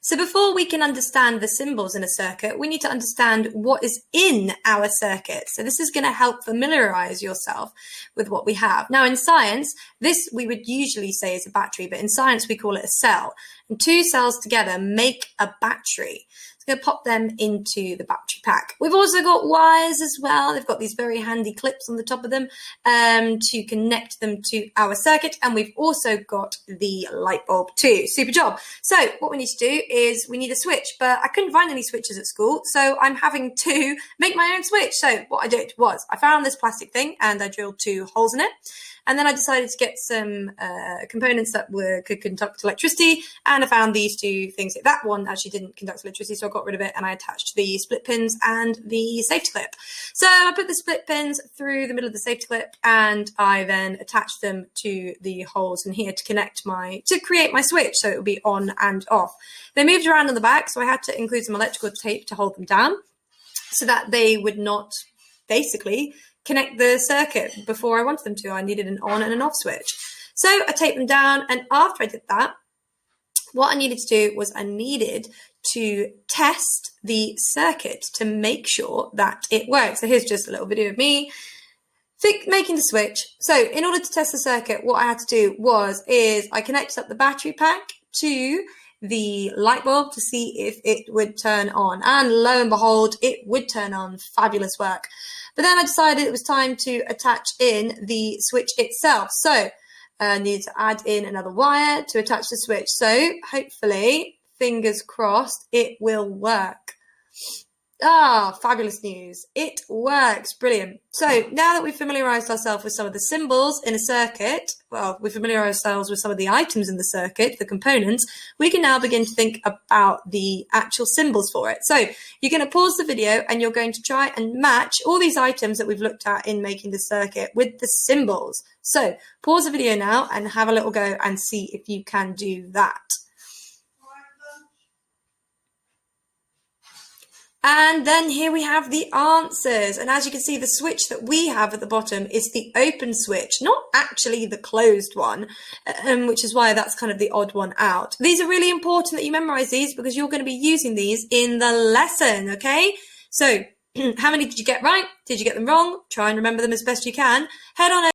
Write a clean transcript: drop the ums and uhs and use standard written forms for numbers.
So before we can understand the symbols in a circuit, we need to understand what is in our circuit. So this is going to help familiarize yourself with what we have. Now in science, this we would usually say is a battery, but in science we call it a cell. And two cells together make a battery. Going to pop them into the battery pack. We've also got wires as well. They've got these very handy clips on the top of them to connect them to our circuit. And we've also got the light bulb too. Super job. So what we need to do is we need a switch, but I couldn't find any switches at school. So I'm having to make my own switch. So what I did was I found this plastic thing and I drilled 2 holes in it. And then I decided to get some components that could conduct electricity. And I found these 2 things. That one actually didn't conduct electricity, so I got rid of it and I attached the split pins and the safety clip. So I put the split pins through the middle of the safety clip and I then attached them to the holes in here to create my switch, so it would be on and off. They moved around on the back, so I had to include some electrical tape to hold them down so that they would not basically connect the circuit before I wanted them to. I needed an on and an off switch. So I taped them down, and after I did that, what I needed to do was I needed to test the circuit to make sure that it works. So here's just a little video of me making the switch. So in order to test the circuit, what I had to do is I connected up the battery pack to the light bulb to see if it would turn on, and lo and behold, it would turn on. Fabulous work. But then I decided it was time to attach in the switch itself. So I needed to add in another wire to attach the switch. So hopefully, fingers crossed, it will work. Fabulous news. It works. Brilliant. So now that we've familiarized ourselves with some of the symbols in a circuit, well, we familiarized ourselves with some of the items in the circuit, the components, we can now begin to think about the actual symbols for it. So you're going to pause the video and you're going to try and match all these items that we've looked at in making the circuit with the symbols. So pause the video now and have a little go and see if you can do that. And then here we have the answers. And as you can see, the switch that we have at the bottom is the open switch, not actually the closed one, which is why that's kind of the odd one out. These are really important that you memorize these because you're going to be using these in the lesson, okay? So how many did you get right? Did you get them wrong? Try and remember them as best you can. Head on over